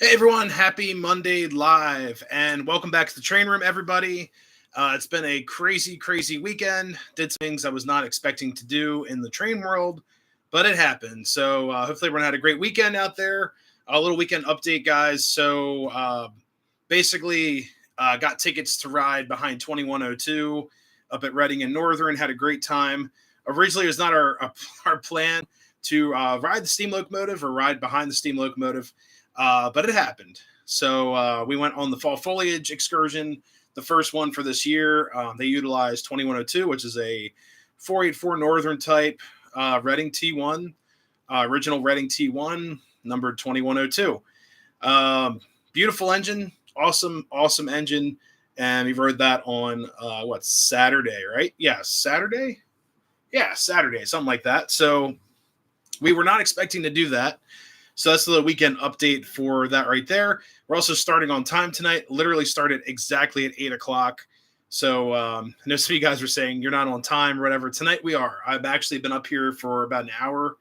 Hey everyone, happy Monday live and welcome back to the train room, everybody. It's been a crazy, crazy weekend. Did some things I was not expecting to do in the train world, but it happened. So hopefully everyone had a great weekend out there. A little weekend update, guys. So basically, got tickets to ride behind 2102 up at Reading and Northern. Had a great time. Originally, it was not our plan to ride the steam locomotive or ride behind the steam locomotive. But it happened. So we went on the fall foliage excursion, the first one for this year. They utilized 2102, which is a 484 Northern type Reading T1, original Reading T1, numbered 2102. Beautiful engine, awesome engine. And we've heard that on Saturday, right? Yeah, Saturday. Yeah, Saturday, something like that. So we were not expecting to do that. So that's the weekend update for that right there. We're also starting on time tonight. Literally started exactly at 8 o'clock. So I know some of you guys were saying you're not on time or whatever. Tonight we are. I've actually been up here for about an hour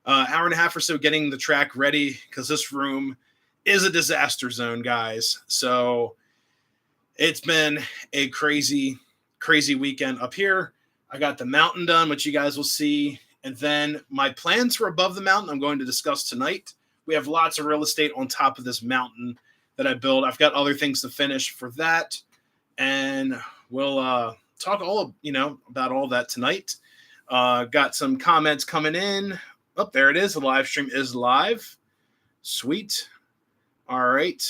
and a half or so getting the track ready because this room is a disaster zone, guys. So it's been a crazy, crazy weekend up here. I got the mountain done, which you guys will see. And then my plans for above the mountain I'm going to discuss tonight. We have lots of real estate on top of this mountain that I built. I've got other things to finish for that. And we'll talk about all that tonight. Got some comments coming in. Oh, there it is. The live stream is live. Sweet. All right.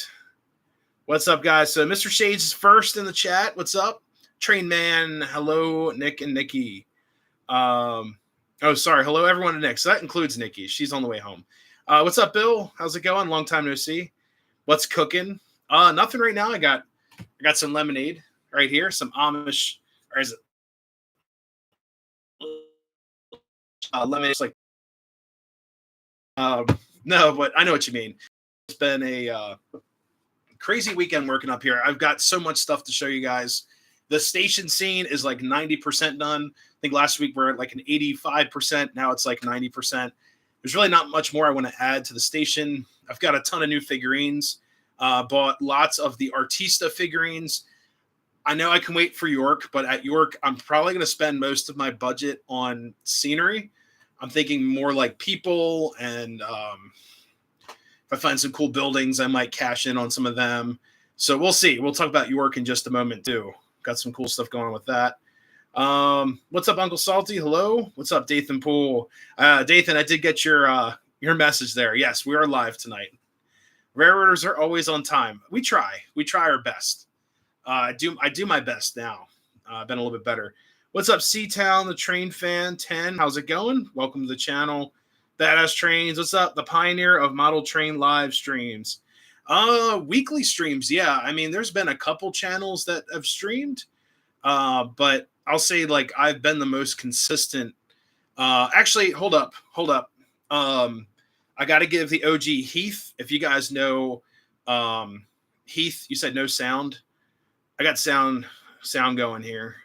What's up, guys? So Mr. Shades is first in the chat. What's up? Train Man. Hello, Nick and Nikki. Oh, sorry. Hello, everyone, and Nick. So that includes Nikki. She's on the way home. What's up, Bill? How's it going? Long time no see. What's cooking? Nothing right now. I got some lemonade right here. Some Amish, or is it lemonade? It's like, no, but I know what you mean. It's been a crazy weekend working up here. I've got so much stuff to show you guys. The station scene is like 90% done. I think last week we're at like an 85%. Now it's like 90%. There's really not much more I want to add to the station. I've got a ton of new figurines. Bought lots of the Artista figurines. I know I can wait for York, but at York, I'm probably going to spend most of my budget on scenery. I'm thinking more like people, and if I find some cool buildings, I might cash in on some of them. So we'll see. We'll talk about York in just a moment too. Got some cool stuff going on with that. What's up, Uncle Salty? Hello. What's up, Dathan Poole? Dathan, I did get your message there. Yes, we are live tonight. Railroaders are always on time. We try our best. I do my best now. I've been a little bit better. What's up, Seatown, the train fan 10? How's it going? Welcome to the channel. Badass Trains. What's up? The pioneer of model train live streams. Weekly streams, yeah. I mean, there's been a couple channels that have streamed, but I'll say like I've been the most consistent. Actually, hold up. I got to give the OG Heath. If you guys know Heath, you said no sound. I got sound going here.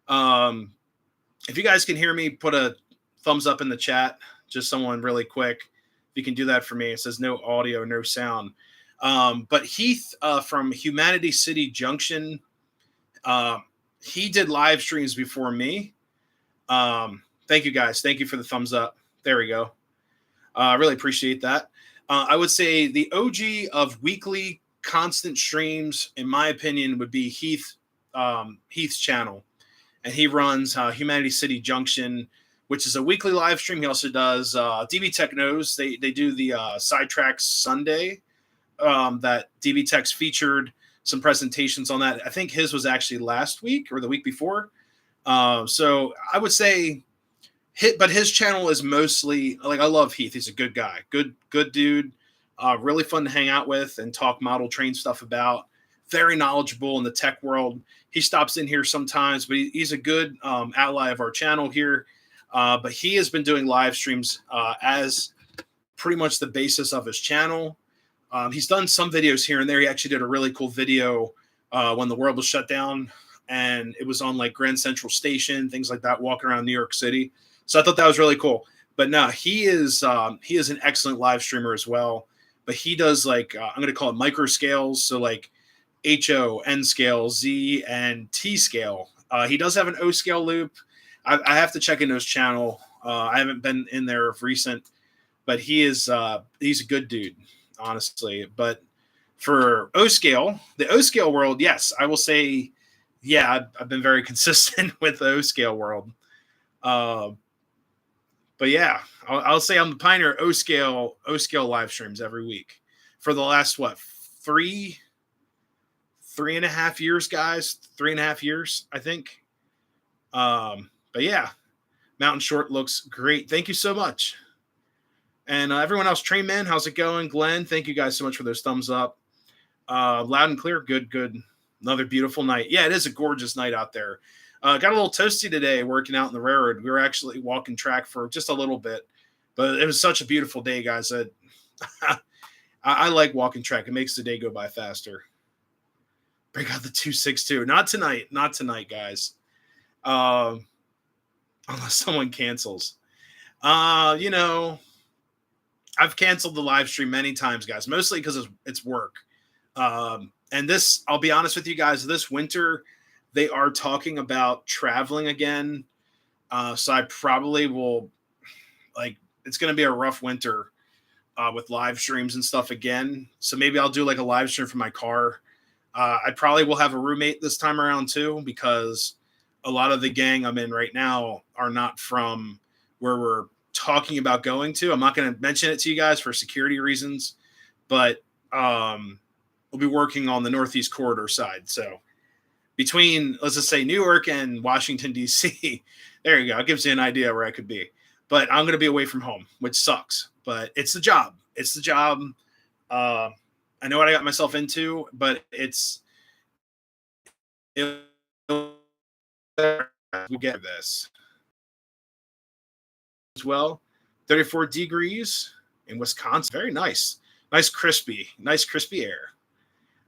If you guys can hear me, put a thumbs up in the chat. Just someone really quick. If you can do that for me, it says no audio, no sound. But Heath from Humanity City Junction, he did live streams before me. Thank you, guys. Thank you for the thumbs up. There we go. I really appreciate that. I would say the OG of weekly constant streams, in my opinion, would be Heath's channel. And he runs Humanity City Junction, which is a weekly live stream. He also does DB Tech Knows. They do the Sidetracks Sunday that DB Tech's featured some presentations on that. I think his was actually last week or the week before. So I would say but his channel is mostly like, I love Heath. He's a good guy, good dude, really fun to hang out with and talk model train stuff about. Very knowledgeable in the tech world. He stops in here sometimes, but he's a good ally of our channel here. But he has been doing live streams as pretty much the basis of his channel. He's done some videos here and there. He actually did a really cool video when the world was shut down, and it was on like Grand Central Station, things like that, walking around New York City. So I thought that was really cool. But no, he is an excellent live streamer as well. but he does like I'm going to call it micro scales. So like HO, N scale, Z, and T scale. He does have an O scale loop. I have to check in his channel. I haven't been in there of recent, but he's a good dude, honestly. But for O scale, the O scale world, yes, I will say, yeah, I've been very consistent with the O scale world. But yeah, I'll say I'm the pioneer of O scale live streams every week for the last three and a half years, guys. 3.5 years, I think. But yeah, Mountain Short looks great. Thank you so much. And everyone else, Train Man, how's it going? Glenn, thank you guys so much for those thumbs up. Loud and clear, good. Another beautiful night. Yeah, it is a gorgeous night out there. Got a little toasty today working out in the railroad. We were actually walking track for just a little bit, but it was such a beautiful day, guys. I like walking track. It makes the day go by faster. Break out the 262. Not tonight, guys. Unless someone cancels. You know, I've canceled the live stream many times, guys, mostly because it's work. And this, I'll be honest with you guys, this winter, they are talking about traveling again. So I probably will, it's going to be a rough winter with live streams and stuff again. So maybe I'll do like a live stream from my car. I probably will have a roommate this time around too, because a lot of the gang I'm in right now are not from where we're talking about going to. I'm not going to mention it to you guys for security reasons, but we'll be working on the Northeast Corridor side. So between, let's just say, New York and Washington, D.C., there you go. It gives you an idea where I could be. But I'm going to be away from home, which sucks. But it's the job. It's the job. I know what I got myself into, but we get this as well. 34 degrees in Wisconsin. Very nice. Nice crispy air.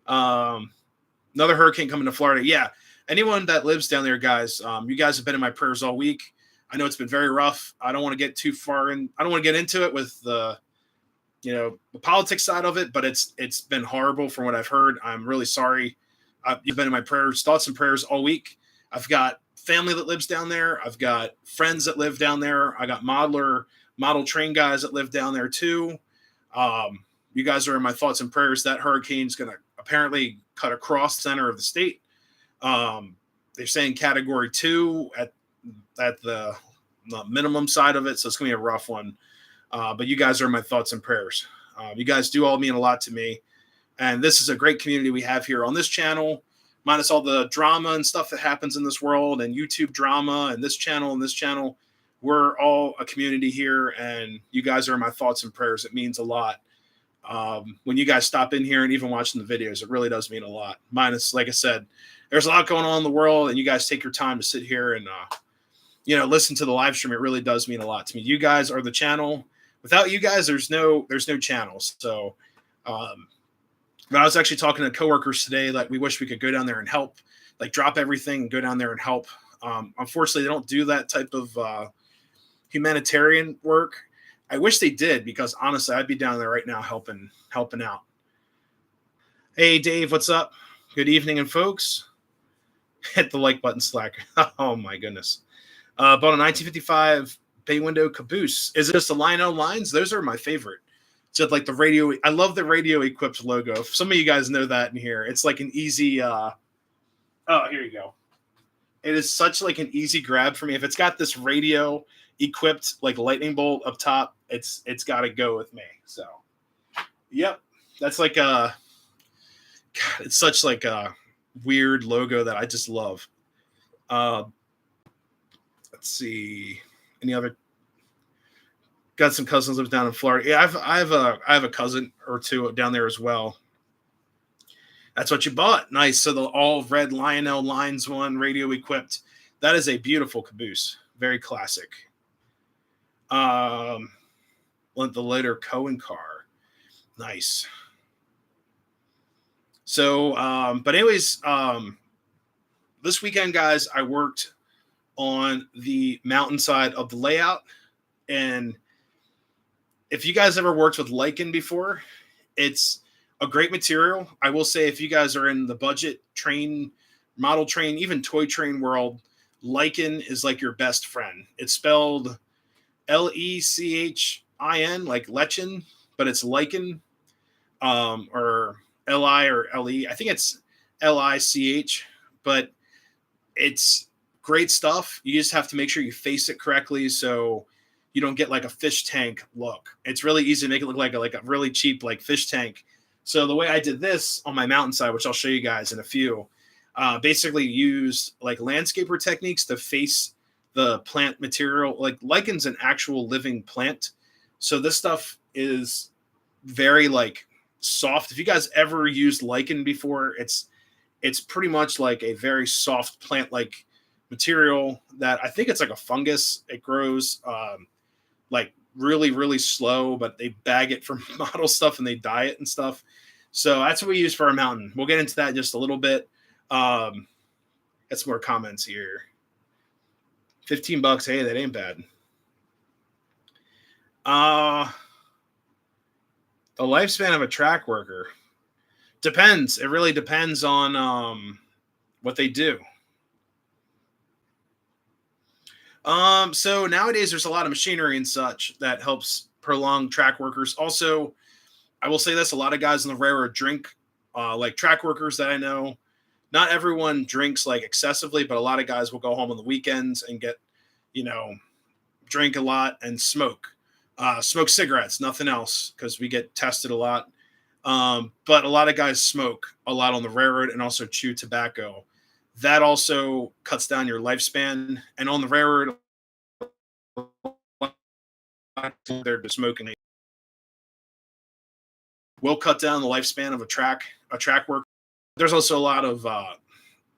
Another hurricane coming to Florida. Yeah. Anyone that lives down there, guys, you guys have been in my prayers all week. I know it's been very rough. I don't want to get too far in. I don't want to get into it with the politics side of it, but it's been horrible from what I've heard. I'm really sorry. You've been in my prayers, thoughts and prayers all week. I've got family that lives down there. I've got friends that live down there. I got model train guys that live down there too. You guys are in my thoughts and prayers. That hurricane's going to apparently cut across the center of the state. They're saying category 2 at the minimum side of it. So it's going to be a rough one. But you guys are in my thoughts and prayers. You guys do all mean a lot to me. And this is a great community we have here on this channel, minus all the drama and stuff that happens in this world and YouTube drama and this channel. We're all a community here, and you guys are in my thoughts and prayers. It means a lot. When you guys stop in here and even watching the videos, it really does mean a lot. Minus, like I said, there's a lot going on in the world, and you guys take your time to sit here and, listen to the live stream. It really does mean a lot to me. You guys are the channel. Without you guys, there's no channels. So, but I was actually talking to coworkers today that we wish we could go down there and help, like drop everything and go down there and help. Unfortunately, they don't do that type of humanitarian work. I wish they did, because honestly, I'd be down there right now helping out. Hey, Dave, what's up? Good evening, and folks. Hit the like button, Slacker. Oh my goodness. Bought a 1955 bay window caboose. Is it just the Lionel lines? Those are my favorite. Just like the radio. I love the radio equipped logo. If some of you guys know that in here, it's like an easy. Oh, here you go. It is such like an easy grab for me. If it's got this radio equipped like lightning bolt up top, it's got to go with me. So, yep, that's like a. God, it's such like a weird logo that I just love. Let's see, any other. Got some cousins live down in Florida. Yeah, I have a cousin or two down there as well. That's what you bought. Nice. So the all red Lionel Lines one, radio equipped. That is a beautiful caboose. Very classic. The later Cohen car. Nice. So, but anyways, this weekend, guys, I worked on the mountainside of the layout. And if you guys ever worked with Lycan before, It's a great material. I will say, if you guys are in the budget train, model train, even toy train world, Lechin is like your best friend. It's spelled Lechin, like Lechin, but it's Lechin, or Li or Le. I think it's Lich, but it's great stuff. You just have to make sure you face it correctly so you don't get like a fish tank look. It's really easy to make it look like a really cheap like fish tank. So the way I did this on my mountainside, which I'll show you guys in a few, basically used like landscaper techniques to face the plant material. Like lichen's an actual living plant, so this stuff is very like soft. If you guys ever used lichen before, it's pretty much like a very soft plant like material that I think it's like a fungus. It grows like really, really slow, but they bag it for model stuff and they dye it and stuff. So that's what we use for our mountain. We'll get into that in just a little bit. Got some more comments here. $15. Hey, that ain't bad. The lifespan of a track worker depends. It really depends on what they do. So nowadays there's a lot of machinery and such that helps prolong track workers. Also, I will say this: a lot of guys in the railroad drink, like track workers that I know. Not everyone drinks like excessively, but a lot of guys will go home on the weekends and get, drink a lot and smoke. Smoke cigarettes, nothing else, because we get tested a lot. But a lot of guys smoke a lot on the railroad and also chew tobacco. That also cuts down your lifespan. And on the railroad, they're smoking will cut down the lifespan of a track worker. There's also a lot of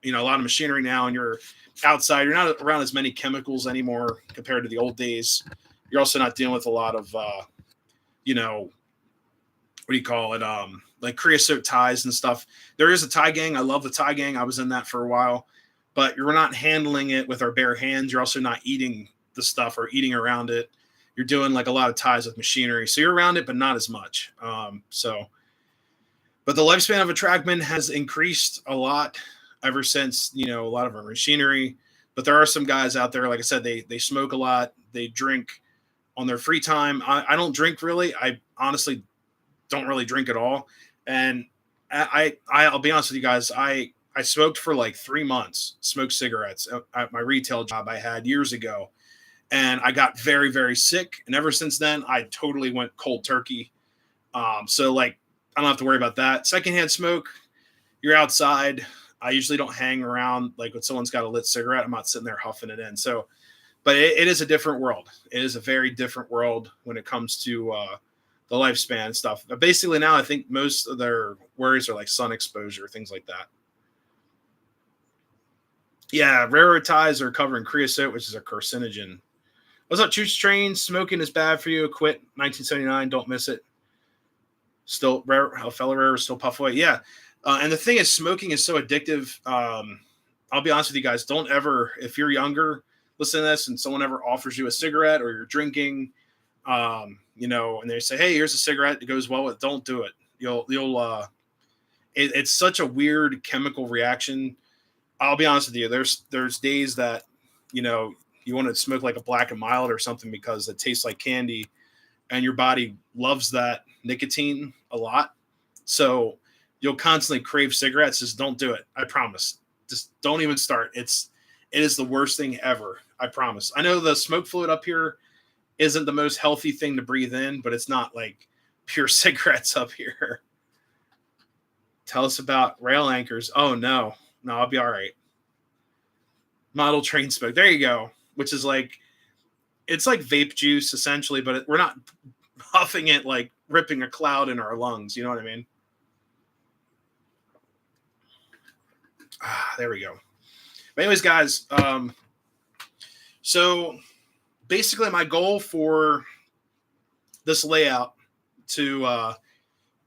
machinery now, and you're outside. You're not around as many chemicals anymore compared to the old days. You're also not dealing with a lot of, what do you call it? Like creosote ties and stuff. There is a tie gang. I love the tie gang. I was in that for a while, but you're not handling it with our bare hands. You're also not eating the stuff or eating around it. You're doing like a lot of ties with machinery. So you're around it, but not as much. But the lifespan of a trackman has increased a lot ever since, a lot of our machinery. But there are some guys out there, like I said, they smoke a lot. They drink on their free time. I don't drink really. I honestly don't really drink at all. And I'll be honest with you guys. I smoked for like 3 months, smoked cigarettes at my retail job I had years ago. And I got very, very sick. And ever since then, I totally went cold turkey. So like, I don't have to worry about that. Secondhand smoke, you're outside. I usually don't hang around like when someone's got a lit cigarette. I'm not sitting there huffing it in. So, but it is a different world. It is a very different world when it comes to the lifespan stuff. But basically now I think most of their worries are like sun exposure, things like that. Yeah, railroad ties are covering creosote, which is a carcinogen. What's up, Chooch Train? Smoking is bad for you. Quit 1979. Don't miss it. Still, fellow railroad still puff away. Yeah. And the thing is, smoking is so addictive. I'll be honest with you guys. Don't ever, if you're younger, listen to this, and someone ever offers you a cigarette or you're drinking, and they say, "Hey, here's a cigarette. It goes well with." Don't do it. It's such a weird chemical reaction. I'll be honest with you. There's days that, you want to smoke like a Black and Mild or something because it tastes like candy, and your body loves that nicotine a lot. So you'll constantly crave cigarettes. Just don't do it. I promise. Just don't even start. It is the worst thing ever. I promise. I know the smoke fluid up here isn't the most healthy thing to breathe in, but it's not like pure cigarettes up here. Tell us about rail anchors. Oh, no, I'll be all right. Model train smoke. There you go. Which is like, it's like vape juice essentially, but we're not huffing it like ripping a cloud in our lungs. You know what I mean? There we go. But anyways, guys, so basically my goal for this layout to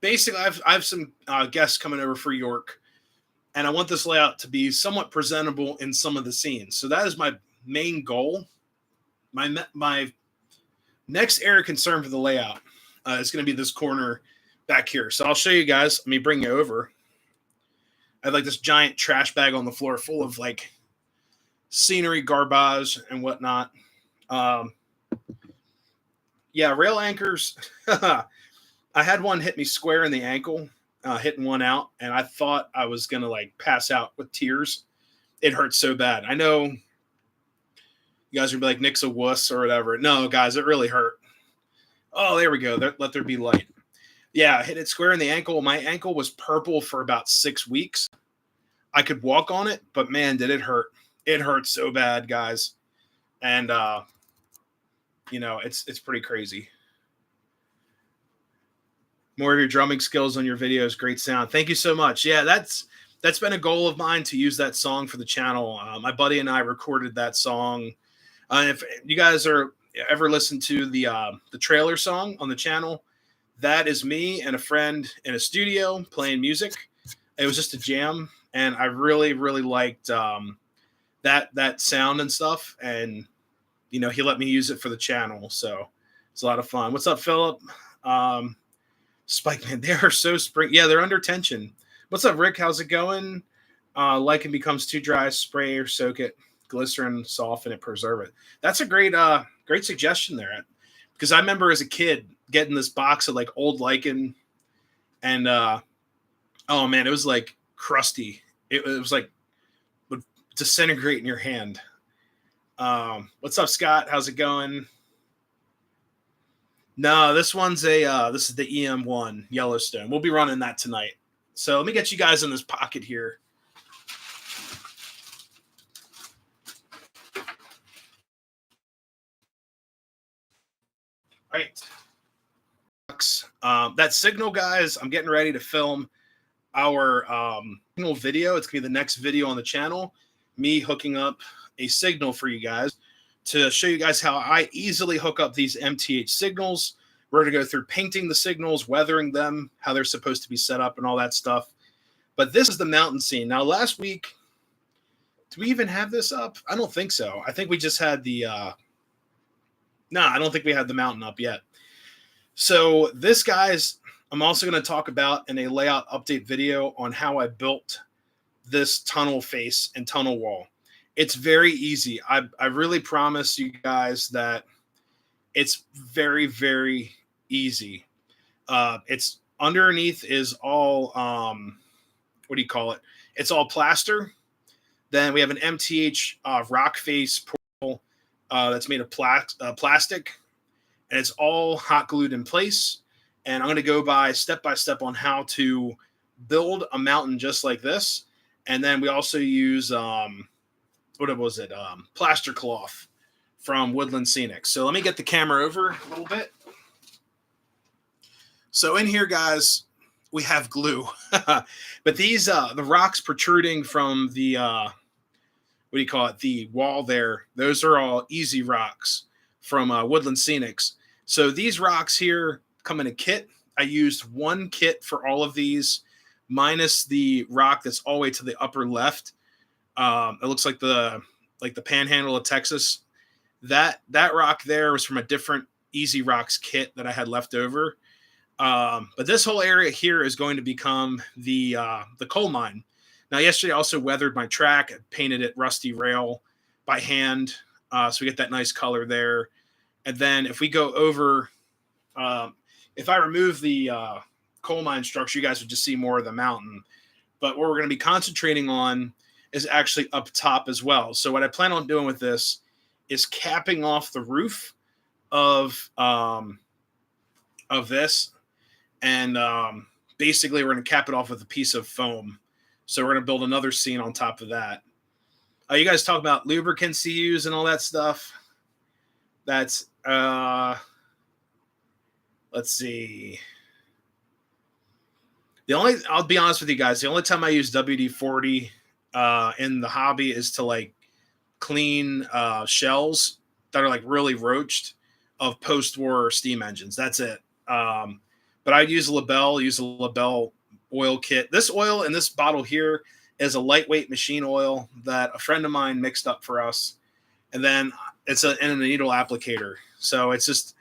basically I have some guests coming over for York, and I want this layout to be somewhat presentable in some of the scenes. So that is my main goal. My next area of concern for the layout is going to be this corner back here. So I'll show you guys. Let me bring you over. I have like this giant trash bag on the floor full of like scenery, garbage, and whatnot. Um, yeah, rail anchors. I had one hit me square in the ankle, hitting one out, and I thought I was gonna like pass out with tears. It hurt so bad. I know you guys are gonna be like Nick's a wuss or whatever. No, guys, it really hurt. Oh, there we go. Let there be light. Yeah, I hit it square in the ankle. My ankle was purple for about 6 weeks. I could walk on it, but man, did it hurt. It hurt so bad, guys. And it's pretty crazy. More of your drumming skills on your videos. Great sound. Thank you so much. Yeah, that's been a goal of mine to use that song for the channel. My buddy and I recorded that song. If you guys are ever listened to the trailer song on the channel, that is me and a friend in a studio playing music. It was just a jam, and I really, really liked that sound and stuff. And he let me use it for the channel, so it's a lot of fun. What's up, Philip? Spike, man, they are so spring. Yeah, they're under tension. What's up, Rick? How's it going? Lichen becomes too dry, spray or soak it, glycerin, soften it, preserve it. That's a great suggestion there, because I remember as a kid getting this box of like old lichen, and oh man, it was like crusty. It was like would disintegrate in your hand. What's up, Scott? How's it going? No, this one's this is the EM1 Yellowstone. We'll be running that tonight. So let me get you guys in this pocket here. All right. That signal, guys, I'm getting ready to film our signal video. It's going to be the next video on the channel. Me hooking up a signal for you guys to show you guys how I easily hook up these MTH signals. We're going to go through painting the signals, weathering them, how they're supposed to be set up and all that stuff. But this is the mountain scene. Now, last week, do we even have this up? I don't think so. I think we just had the no, I don't think we had the mountain up yet. So this, guys, I'm also going to talk about in a layout update video on how I built this tunnel face and tunnel wall. It's very easy. I really promise you guys that it's very, very easy. It's underneath is all, what do you call it? It's all plaster. Then we have an MTH rock face portal that's made of plastic, and it's all hot glued in place. And I'm going to go by step on how to build a mountain just like this. And then we also use, what was it? Plaster cloth from Woodland Scenic. So let me get the camera over a little bit. So in here, guys, we have glue. But these, the rocks protruding from the, what do you call it? The wall there. Those are all easy rocks from Woodland Scenics. So these rocks here come in a kit. I used one kit for all of these, minus the rock that's all the way to the upper left. It looks like the panhandle of Texas. That rock there was from a different Easy Rocks kit that I had left over. But this whole area here is going to become the coal mine. Now, yesterday I also weathered my track. I painted it rusty rail by hand, so we get that nice color there. And then if we go over, if I remove the coal mine structure, you guys would just see more of the mountain. But what we're going to be concentrating on is actually up top as well. So what I plan on doing with this is capping off the roof of this, and basically we're going to cap it off with a piece of foam. So we're going to build another scene on top of that. You guys talk about lubricants to use and all that stuff. That's let's see. I'll be honest with you guys, the only time I use WD-40 in the hobby is to like clean shells that are like really roached of post-war steam engines. That's it. But I'd use a LaBelle oil kit. This oil in this bottle here is a lightweight machine oil that a friend of mine mixed up for us. And then it's in a needle applicator. So it's just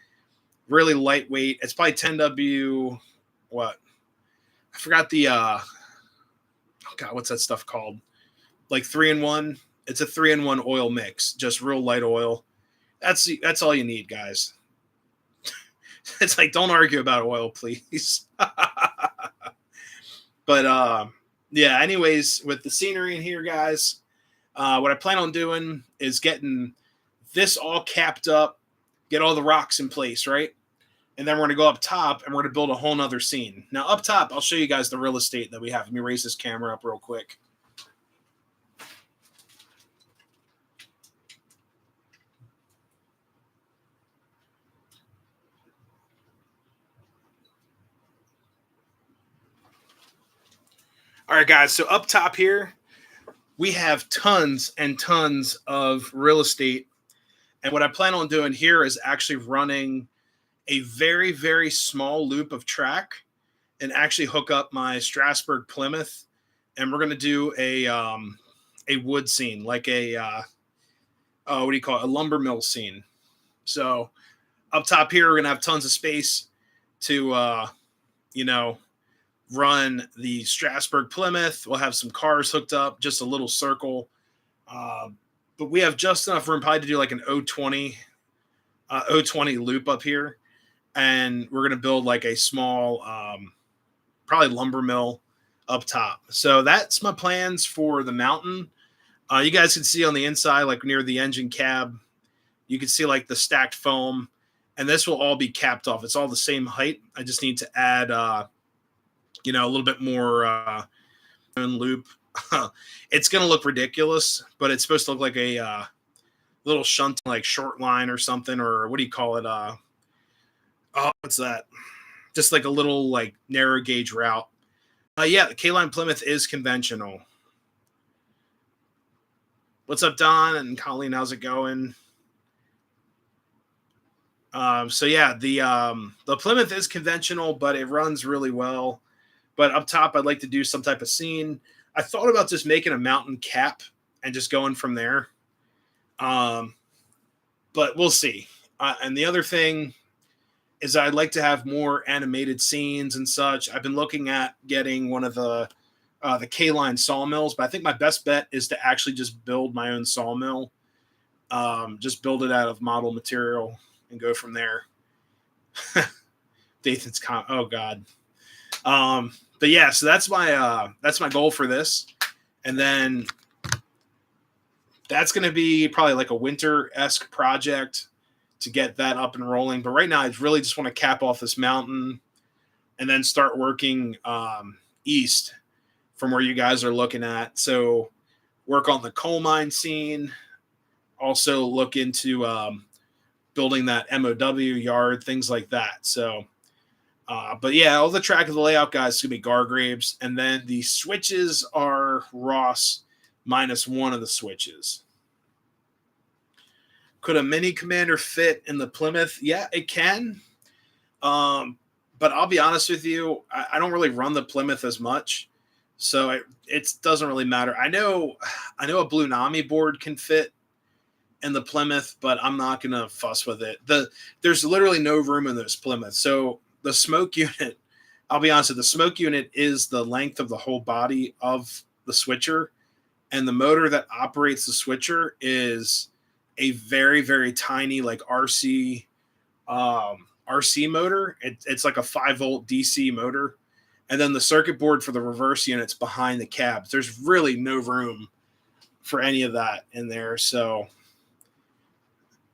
really lightweight. It's probably 10W what? I forgot the oh god, what's that stuff called? Like 3-in-1. It's a 3-in-1 oil mix, just real light oil. That's all you need, guys. It's like, don't argue about oil, please. But yeah, anyways, with the scenery in here, guys, what I plan on doing is getting this all capped up, get all the rocks in place, right? And then we're going to go up top and we're going to build a whole nother scene. Now, up top, I'll show you guys the real estate that we have. Let me raise this camera up real quick. All right, guys. So up top here, we have tons and tons of real estate. And what I plan on doing here is actually running a very, very small loop of track and actually hook up my Strasburg Plymouth. And we're going to do a wood scene, like a, what do you call it? A lumber mill scene. So up top here, we're going to have tons of space to, run the Strasburg Plymouth. We'll have some cars hooked up, just a little circle. But we have just enough room probably to do like an 020 loop up here. And we're going to build like a small, probably lumber mill up top. So that's my plans for the mountain. You guys can see on the inside, like near the engine cab, you can see like the stacked foam. And this will all be capped off. It's all the same height. I just need to add, a little bit more loop. It's going to look ridiculous, but it's supposed to look like a little shunt, like short line or something, or what do you call it? What's that? Just like a little like narrow gauge route. Yeah, the K-Line Plymouth is conventional. What's up, Don and Colleen? How's it going? So yeah, the Plymouth is conventional, but it runs really well. But up top, I'd like to do some type of scene. I thought about just making a mountain cap and just going from there. But we'll see. And the other thing is I'd like to have more animated scenes and such. I've been looking at getting one of the K-Line sawmills, but I think my best bet is to actually just build my own sawmill. Just build it out of model material and go from there. Dathan's oh God. But yeah, so that's my goal for this. And then that's going to be probably like a winter-esque project to get that up and rolling. But right now, I really just want to cap off this mountain and then start working east from where you guys are looking at. So work on the coal mine scene. Also look into building that MOW yard, things like that. So, but yeah, all the track of the layout, guys, is going to be Gargraves. And then the switches are Ross -1 of the switches. Could a Mini Commander fit in the Plymouth? Yeah, it can. But I'll be honest with you, I don't really run the Plymouth as much. So it doesn't really matter. I know a Blue Nami board can fit in the Plymouth, but I'm not going to fuss with it. There's literally no room in this Plymouth. So the smoke unit, I'll be honest with you, the smoke unit is the length of the whole body of the switcher. And the motor that operates the switcher is a very, very tiny, like RC motor. It's like a 5-volt DC motor. And then the circuit board for the reverse unit's behind the cabs. There's really no room for any of that in there. So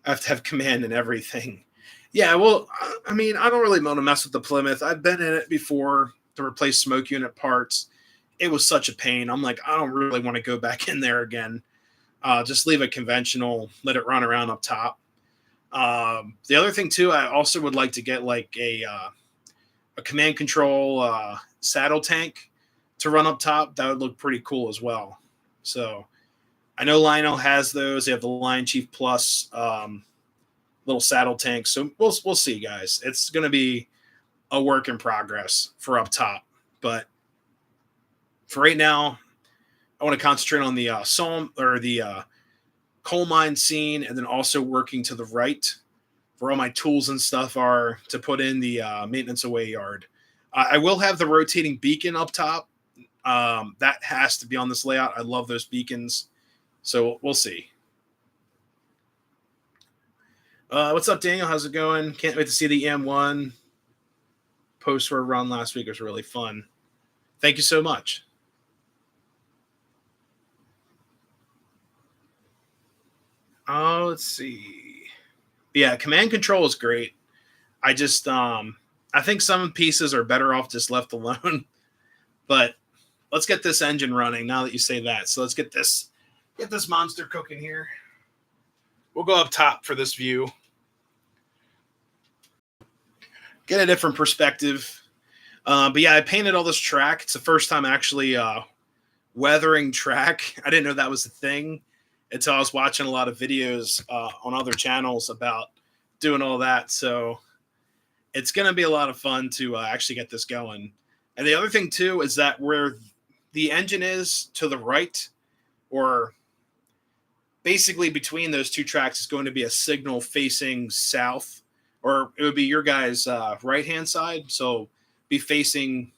I have to have command and everything. Yeah, well, I mean, I don't really want to mess with the Plymouth. I've been in it before to replace smoke unit parts. It was such a pain. I'm like, I don't really want to go back in there again. Just leave it conventional, let it run around up top. The other thing, too, I also would like to get like a command control saddle tank to run up top. That would look pretty cool as well. So I know Lionel has those. They have the Lion Chief Plus little saddle tank. So we'll see, guys. It's going to be a work in progress for up top. But for right now, I want to concentrate on the coal mine scene, and then also working to the right where all my tools and stuff are to put in the maintenance away yard. I will have the rotating beacon up top. That has to be on this layout. I love those beacons. So we'll see. What's up, Daniel? How's it going? Can't wait to see the EM1 post were run last week. It was really fun. Thank you so much. Oh, let's see. Yeah, command control is great. I just I think some pieces are better off just left alone. But let's get this engine running now that you say that. So let's get this monster cooking here. We'll go up top for this view. Get a different perspective. But yeah, I painted all this track. It's the first time actually weathering track. I didn't know that was a thing until I was watching a lot of videos on other channels about doing all that. So it's going to be a lot of fun to actually get this going. And the other thing, too, is that where the engine is to the right, or basically between those two tracks, is going to be a signal facing south, or it would be your guys' right-hand side. So be facing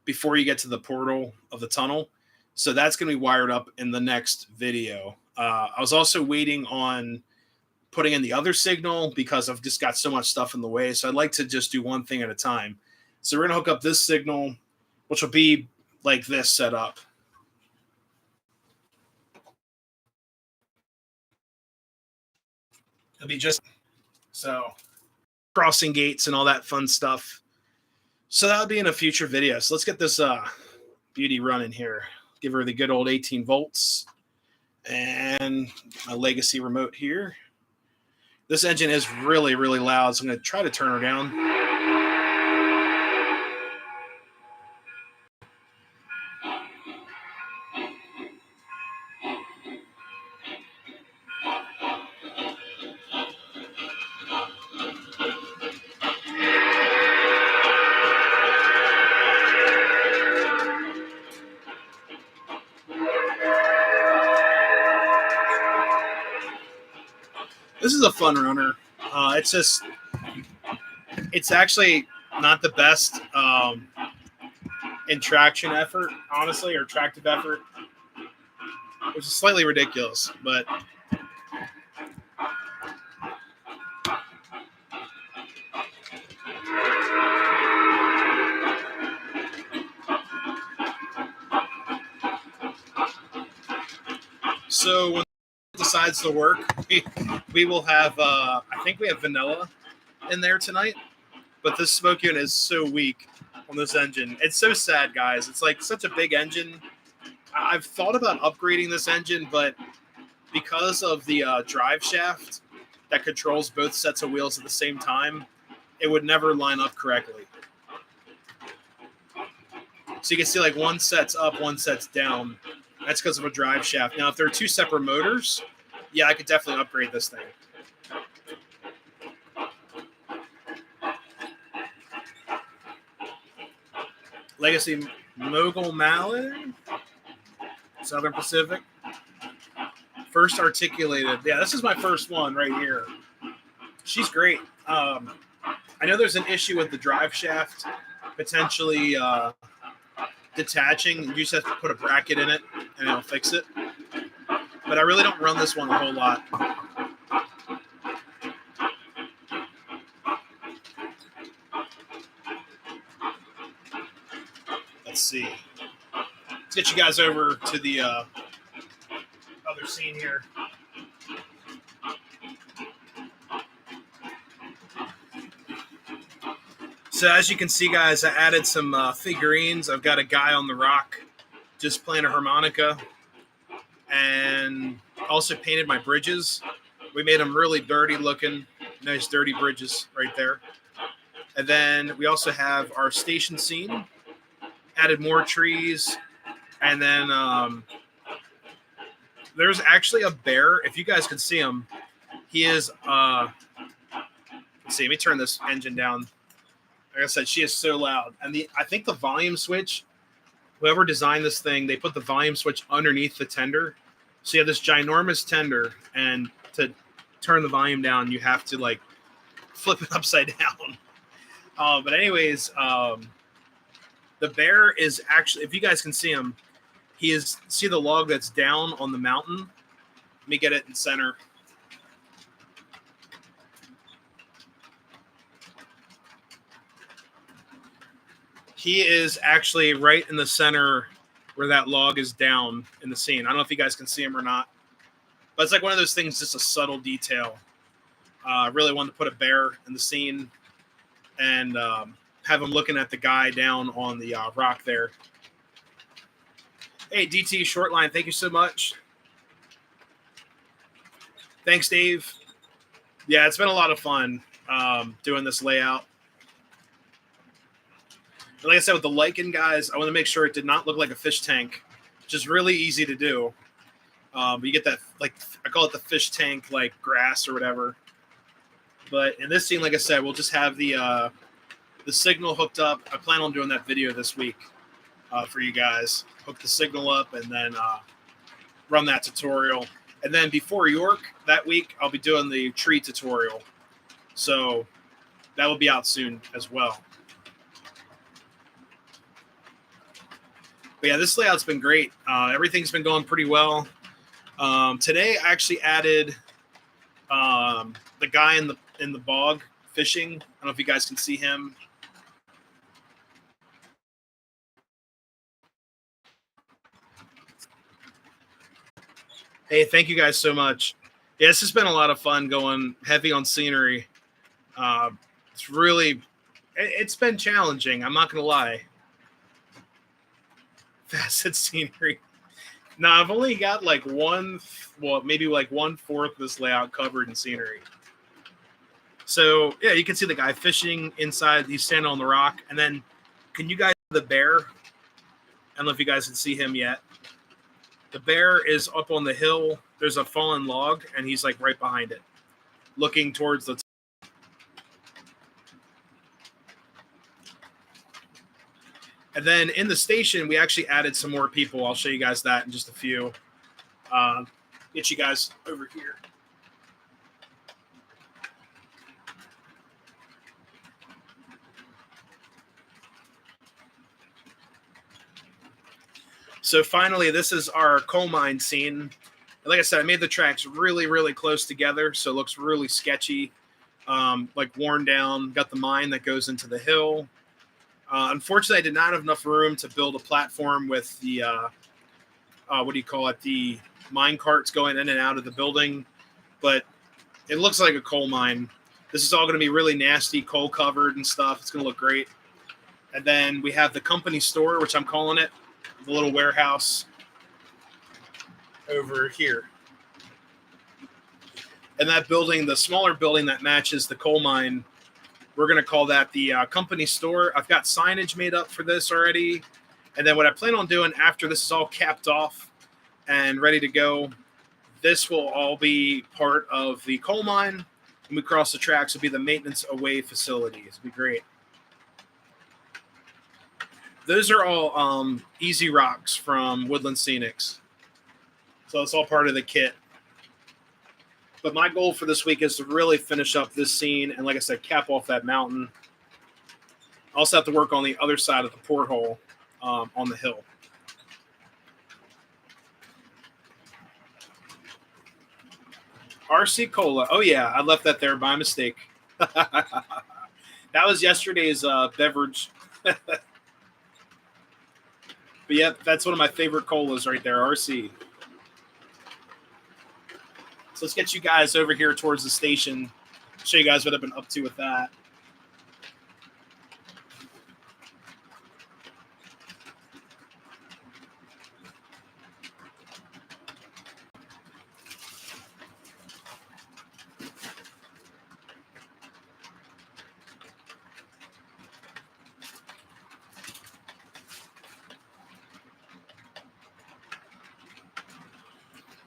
before you get to the portal of the tunnel. So that's going to be wired up in the next video. I was also waiting on putting in the other signal because I've just got so much stuff in the way. So I'd like to just do one thing at a time. So we're going to hook up this signal, which will be like this set up. It'll be just so crossing gates and all that fun stuff. So that'll be in a future video. So let's get this beauty running here. Give her the good old 18 volts and my legacy remote here. This engine is really, really loud, so I'm going to try to turn her down. This is a fun runner. It's actually not the best in traction effort, honestly, or tractive effort, which is slightly ridiculous, but so when it decides to work, we will have, I think we have vanilla in there tonight, but this smoke unit is so weak on this engine. It's so sad, guys. It's like such a big engine. I've thought about upgrading this engine, but because of the drive shaft that controls both sets of wheels at the same time, it would never line up correctly. So you can see like one set's up, one set's down. That's because of a drive shaft. Now, if there are two separate motors, yeah, I could definitely upgrade this thing. Legacy Mogul Mallet, Southern Pacific. First articulated. Yeah, this is my first one right here. She's great. I know there's an issue with the drive shaft potentially detaching. You just have to put a bracket in it and it'll fix it. But I really don't run this one a whole lot. Let's see. Let's get you guys over to the other scene here. So as you can see, guys, I added some figurines. I've got a guy on the rock just playing a harmonica, and also painted my bridges. We made them really dirty looking, nice dirty bridges right there. And then we also have our station scene, added more trees, and then there's actually a bear. If you guys can see him, he is, let's see, let me turn this engine down. Like I said, she is so loud. And I think the volume switch, whoever designed this thing, they put the volume switch underneath the tender. So you have this ginormous tender, and to turn the volume down, you have to like flip it upside down. But anyways, The bear is actually, if you guys can see him, see the log that's down on the mountain? Let me get it in center. He is actually right in the center where that log is down in the scene. I don't know if you guys can see him or not, but it's like one of those things, just a subtle detail. I really wanted to put a bear in the scene and have him looking at the guy down on the rock there. Hey, DT Shortline, thank you so much. Thanks, Dave. Yeah, it's been a lot of fun doing this layout. And like I said, with the lichen guys, I want to make sure it did not look like a fish tank, which is really easy to do. But you get that, like, I call it the fish tank, like grass or whatever. But in this scene, like I said, we'll just have the signal hooked up. I plan on doing that video this week for you guys. Hook the signal up and then run that tutorial. And then before York that week, I'll be doing the tree tutorial. So that will be out soon as well. But yeah, this layout's been great. Everything's been going pretty well. Today, I actually added the guy in the bog fishing. I don't know if you guys can see him. Hey, thank you guys so much. Yeah, this has been a lot of fun going heavy on scenery. It's been challenging. I'm not going to lie. Facet scenery. Now, I've only got like maybe like 1/4 of this layout covered in scenery. So, yeah, you can see the guy fishing inside. He's standing on the rock. And then, can you guys see the bear? I don't know if you guys can see him yet. The bear is up on the hill. There's a fallen log, and he's like right behind it, looking towards the top. And then in the station, we actually added some more people. I'll show you guys that in just a few. Get you guys over here. So finally, this is our coal mine scene. Like I said, I made the tracks really, really close together, so it looks really sketchy, like worn down. Got the mine that goes into the hill. Unfortunately, I did not have enough room to build a platform with the, the mine carts going in and out of the building. But it looks like a coal mine. This is all going to be really nasty, coal covered and stuff. It's going to look great. And then we have the company store, which I'm calling it, the little warehouse over here. And that building, the smaller building that matches the coal mine, we're going to call that the company store. I've got signage made up for this already. And then what I plan on doing after this is all capped off and ready to go, this will all be part of the coal mine. When we cross the tracks, it'll be the maintenance away facilities. It'll be great. Those are all easy rocks from Woodland Scenics. So it's all part of the kit. But my goal for this week is to really finish up this scene and, like I said, cap off that mountain. I also have to work on the other side of the porthole on the hill. RC Cola. Oh, yeah, I left that there by mistake. That was yesterday's beverage. But, yeah, that's one of my favorite colas right there, RC. So let's get you guys over here towards the station. Show you guys what I've been up to with that.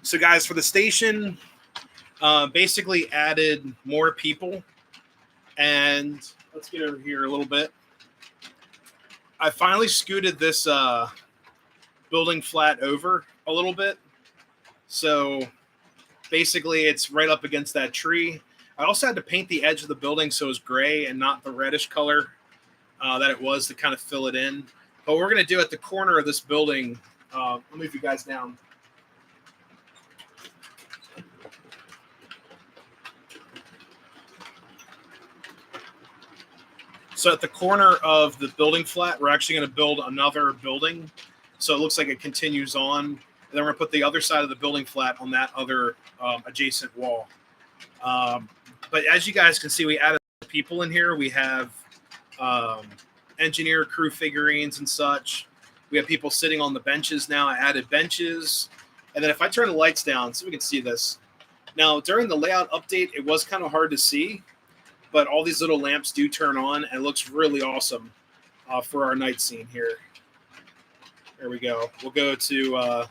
So guys, for the station, basically added more people. And let's get over here a little bit. I finally scooted this building flat over a little bit. So basically it's right up against that tree. I also had to paint the edge of the building so it was gray and not the reddish color that it was to kind of fill it in. But we're going to do at the corner of this building. I'll move you guys down. So at the corner of the building flat, we're actually going to build another building. So it looks like it continues on. And then we're going to put the other side of the building flat on that other adjacent wall. But as you guys can see, we added people in here. We have engineer crew figurines and such. We have people sitting on the benches now. I added benches. And then if I turn the lights down so we can see this. Now, during the layout update, it was kind of hard to see. But all these little lamps do turn on, and it looks really awesome for our night scene here. There we go. We'll go to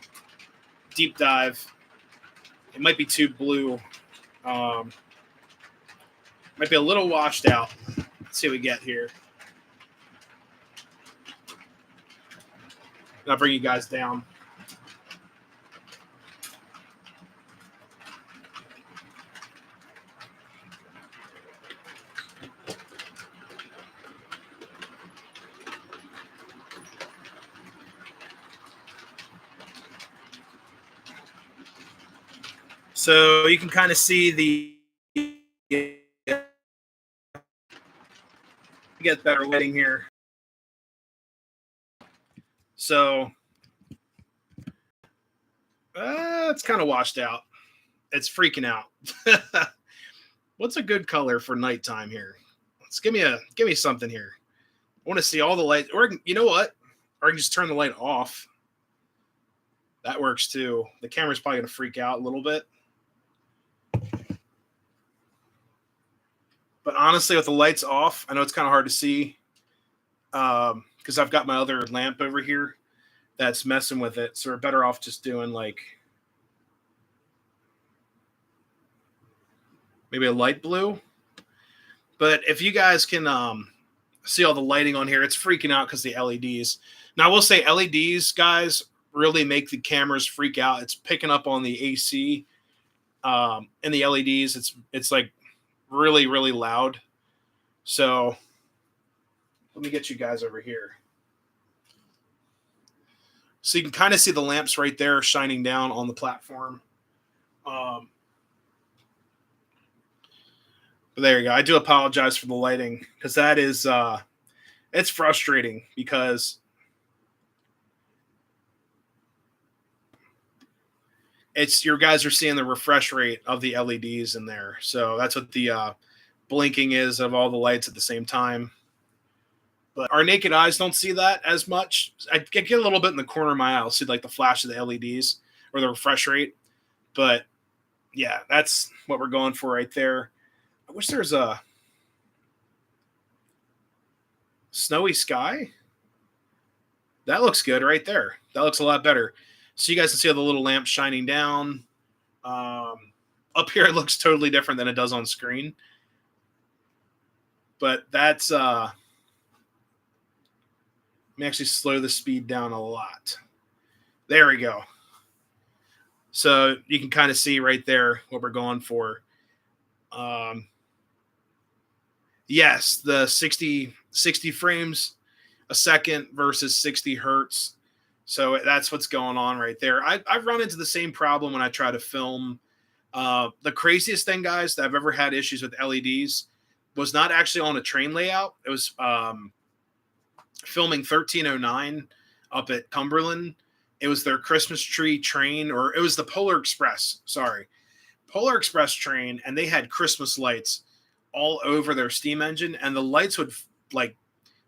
deep dive. It might be too blue. Might be a little washed out. Let's see what we get here. And I'll bring you guys down. So you can kind of see get better lighting here. So it's kind of washed out. It's freaking out. What's a good color for nighttime here? Let's give me something here. I want to see all the light. Or you know what? Or I can just turn the light off. That works too. The camera's probably gonna freak out a little bit. But honestly, with the lights off, I know it's kind of hard to see because I've got my other lamp over here that's messing with it. So we're better off just doing like maybe a light blue. But if you guys can see all the lighting on here, it's freaking out because the LEDs. Now, I will say LEDs, guys, really make the cameras freak out. It's picking up on the AC and the LEDs. It's like really, really loud. So let me get you guys over here. So you can kind of see the lamps right there shining down on the platform. But there you go. I do apologize for the lighting because that is it's frustrating because it's your guys are seeing the refresh rate of the LEDs in there. So that's what the blinking is of all the lights at the same time. But our naked eyes don't see that as much. I get a little bit in the corner of my eye. I'll see like the flash of the LEDs or the refresh rate. But yeah, that's what we're going for right there. I wish there's a snowy sky. That looks good right there. That looks a lot better. So you guys can see all the little lamps shining down. Up here, it looks totally different than it does on screen. But that's let me actually slow the speed down a lot. There we go. So you can kind of see right there what we're going for. Yes, the 60 frames a second versus 60 hertz. So that's what's going on right there. I've run into the same problem when I try to film. The craziest thing, guys, that I've ever had issues with LEDs was not actually on a train layout. It was filming 1309 up at Cumberland. It was their Christmas tree train, or it was the Polar Express. Sorry. Polar Express train, and they had Christmas lights all over their steam engine, and the lights would like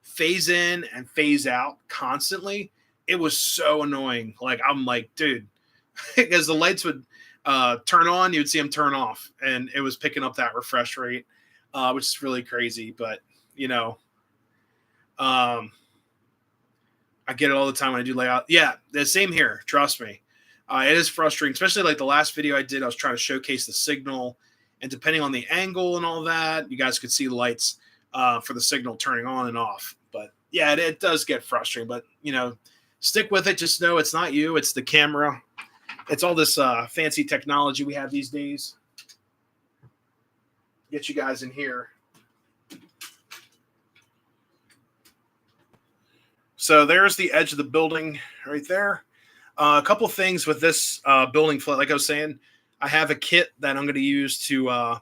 phase in and phase out constantly. It was so annoying. Like, I'm like, dude, because the lights would turn on, you'd see them turn off, and it was picking up that refresh rate, which is really crazy. But you know, I get it all the time when I do layout. Yeah, the same here. Trust me. It is frustrating, especially like the last video I did. I was trying to showcase the signal, and depending on the angle and all that, you guys could see the lights for the signal turning on and off. But yeah, it does get frustrating. But you know, stick with it. Just know it's not you; it's the camera. It's all this fancy technology we have these days. Get you guys in here. So there's the edge of the building right there. A couple things with this building flood. Like I was saying, I have a kit that I'm going to use to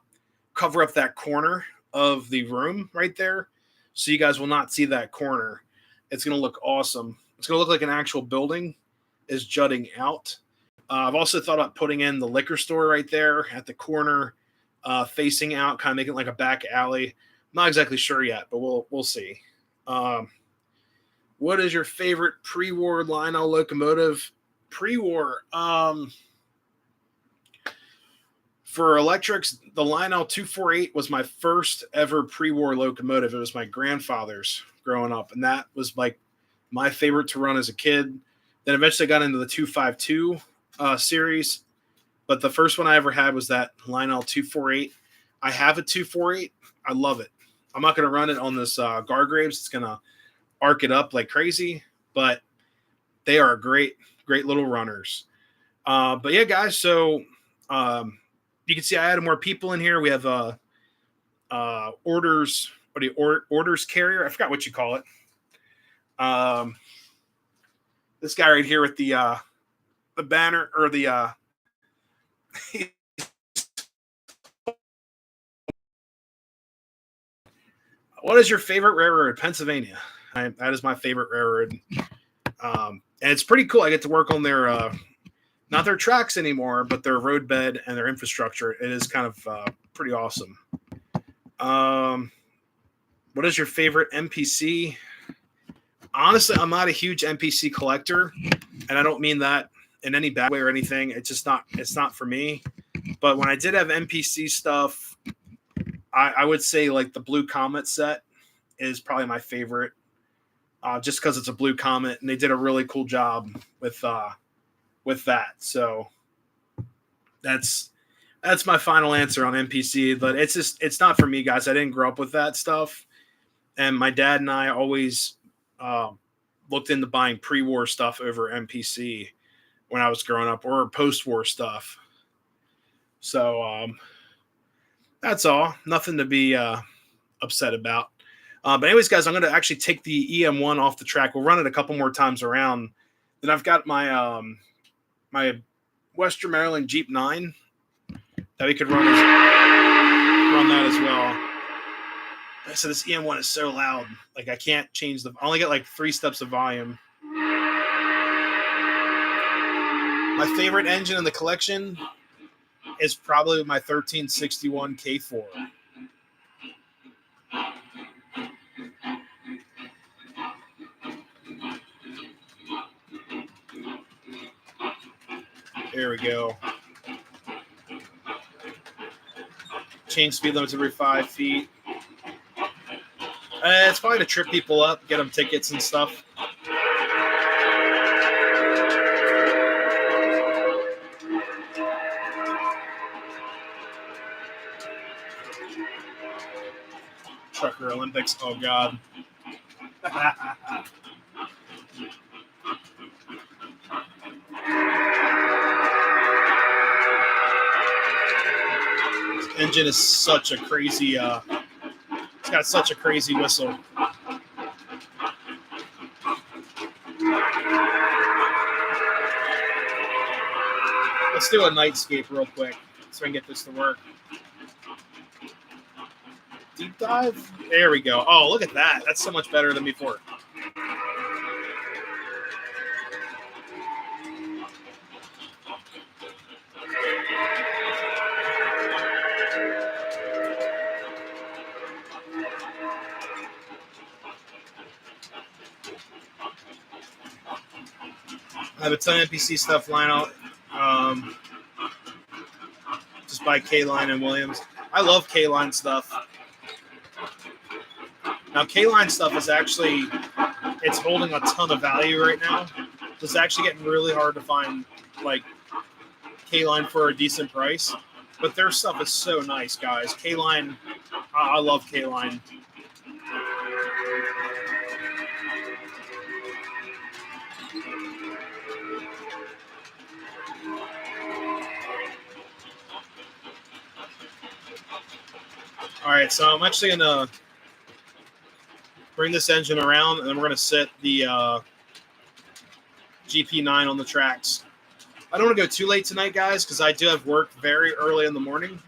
cover up that corner of the room right there. So you guys will not see that corner. It's going to look awesome. It's going to look like an actual building is jutting out. I've also thought about putting in the liquor store right there at the corner, facing out, kind of making it like a back alley. I'm not exactly sure yet, but we'll see. What is your favorite pre-war Lionel locomotive? Pre-war, for electrics, the Lionel 248 was my first ever pre-war locomotive. It was my grandfather's growing up, and that was like my favorite to run as a kid. Then eventually I got into the 252 series, but the first one I ever had was that Lionel 248. I have a 248. I love it. I'm not going to run it on this Gargraves. It's going to arc it up like crazy, but they are great little runners. But yeah, guys, so you can see I added more people in here. We have orders carrier. I forgot what you call it. This guy right here with the banner or the what is your favorite railroad? Pennsylvania. That is my favorite railroad. And it's pretty cool. I get to work on their not their tracks anymore, but their roadbed and their infrastructure. It is kind of pretty awesome. What is your favorite NPC? Honestly, I'm not a huge NPC collector, and I don't mean that in any bad way or anything. It's not for me. But when I did have NPC stuff, I would say like the Blue Comet set is probably my favorite, just because it's a Blue Comet, and they did a really cool job with that. So that's my final answer on NPC. But it's not for me, guys. I didn't grow up with that stuff, and my dad and I always looked into buying pre-war stuff over NPC when I was growing up, or post-war stuff. So that's all. Nothing to be upset about. But anyways, guys, I'm going to actually take the EM1 off the track. We'll run it a couple more times around. Then I've got my my Western Maryland Jeep 9 that we could run that as well. So this EM1 is so loud. Like I can't change I only get like 3 steps of volume. My favorite engine in the collection is probably my 1361 K4. There we go. Change speed limits every 5 feet. It's probably to trip people up, get them tickets and stuff. Trucker Olympics. Oh, God. This engine is such a crazy, it's got such a crazy whistle. Let's do a nightscape real quick so I can get this to work. Deep dive? There we go. Oh, look at that. That's so much better than before. I have a ton of NPC stuff lined out. Just by K-Line and Williams. I love K-Line stuff. Now, K-Line stuff is actually, it's holding a ton of value right now. It's actually getting really hard to find, like, K-Line for a decent price. But their stuff is so nice, guys. K-Line, I love K-Line. All right, so I'm actually going to bring this engine around, and then we're going to set the GP9 on the tracks. I don't want to go too late tonight, guys, because I do have work very early in the morning.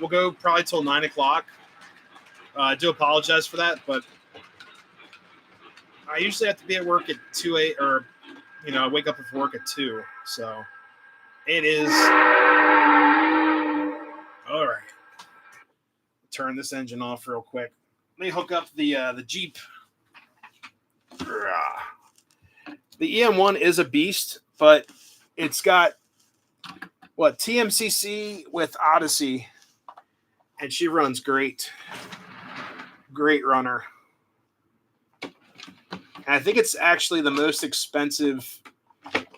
We'll go probably till 9 o'clock. I do apologize for that, but I usually have to be at work at 2 or, I wake up for work at 2. So it is. All right. Turn this engine off real quick. Let me hook up the Jeep. The EM1 is a beast, but it's got TMCC with Odyssey, and she runs great. Great runner. And I think it's actually the most expensive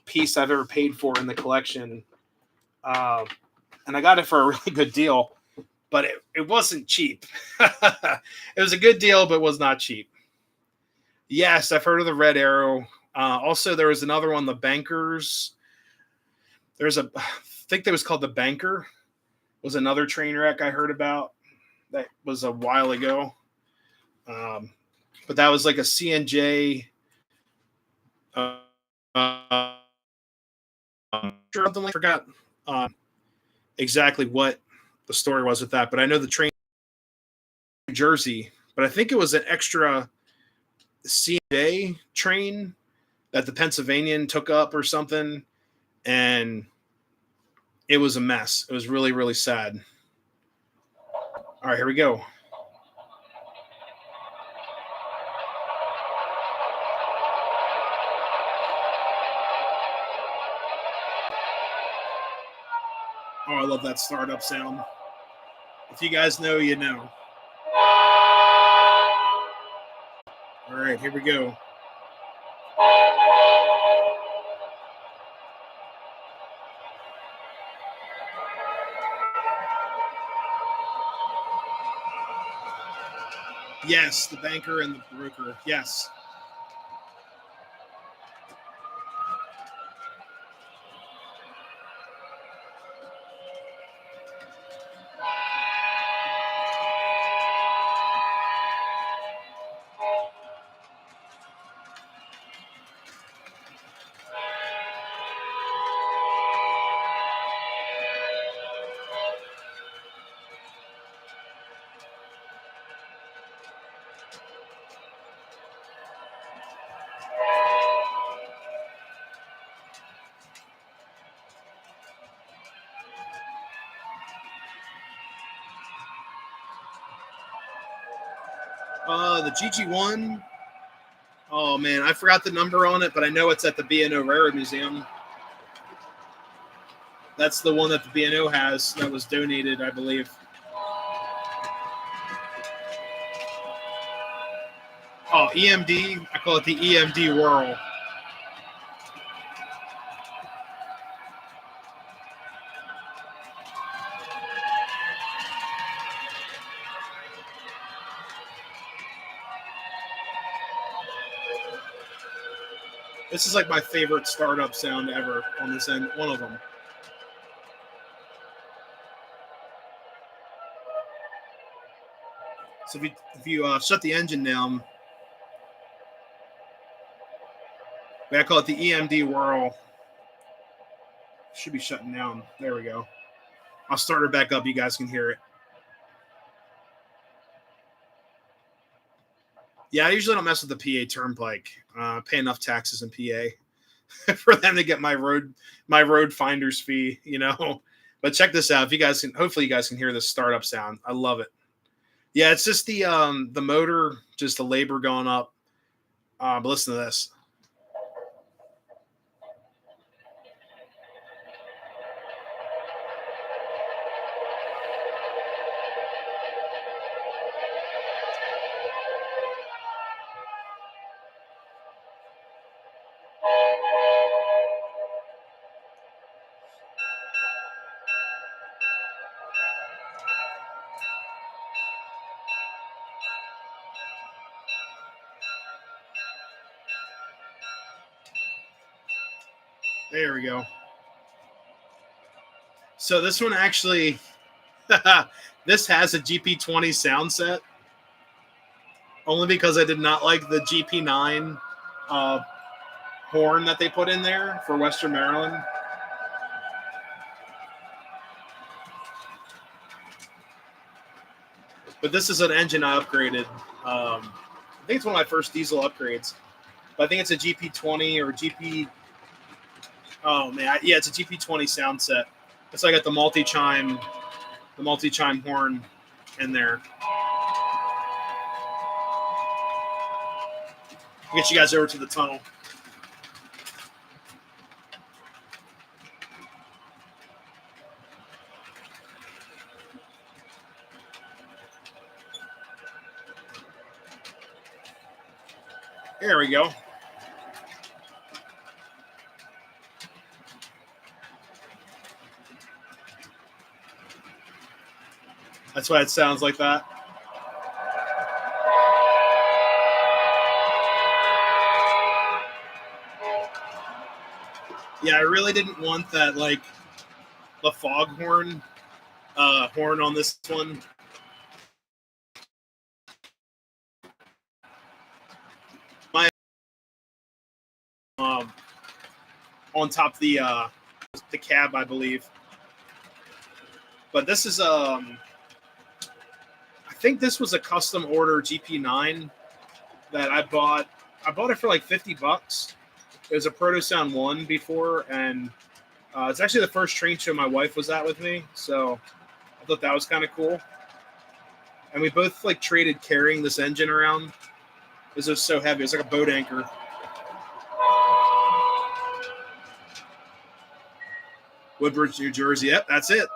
piece I've ever paid for in the collection. And I got it for a really good deal, but it wasn't cheap. It was a good deal, but was not cheap. Yes, I've heard of the Red Arrow. Also, there was another one, the Bankers. I think that was called the Banker. Was another train wreck I heard about. That was a while ago. But that was like a CNJ. I forgot exactly what the story was with that, but I know the train in New Jersey. But I think it was an extra CNJ train that the Pennsylvanian took up or something, and it was a mess. It was really, really sad. All right, here we go. Oh, I love that startup sound. If you guys know, you know. All right, here we go. Yes, the Banker and the Broker. Yes. The GG1. Oh, man, I forgot the number on it, but I know it's at the B&O Railroad Museum. That's the one that the B&O has that was donated, I believe. Oh, EMD. I call it the EMD Whirl. This is like my favorite startup sound ever on this end. One of them. So if you shut the engine down, I call it the EMD Whirl. Should be shutting down. There we go. I'll start her back up. You guys can hear it. Yeah, I usually don't mess with the PA Turnpike. Pay enough taxes in PA for them to get my road finder's fee, But check this out. If you guys can, hopefully you guys can hear this startup sound. I love it. Yeah, it's just the motor, just the labor going up. But listen to this. There we go. So this one actually, this has a GP20 sound set. only because I did not like the GP9 horn that they put in there for Western Maryland. But this is an engine I upgraded. I think it's one of my first diesel upgrades. But I think it's a GP20 or GP. Oh man, yeah, it's a GP20 sound set. It's like got the multi-chime horn in there. I'll get you guys over to the tunnel. There we go. That's why it sounds like that. Yeah, I really didn't want that, like, the foghorn horn on this one. On top of the cab, I believe. But this is I think this was a custom order GP9 that I bought. I bought it for like $50. It was a Protosound 1 before, and it's actually the first train show my wife was at with me, so I thought that was kind of cool. And we both like traded carrying this engine around because it was so heavy. It was like a boat anchor. Woodbridge, New Jersey. Yep, that's it. Let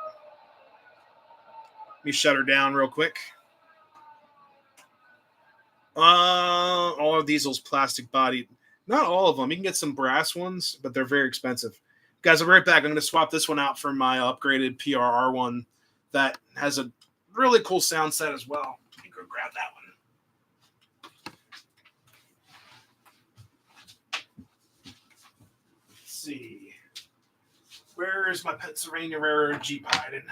me shut her down real quick. All of diesel's plastic bodied. Not all of them. You can get some brass ones, but they're very expensive. Guys, I'll be right back. I'm going to swap this one out for my upgraded PRR one that has a really cool sound set as well. Let me go grab that one. Let's see. Where is my Pennsylvania Railroad Jeep hiding?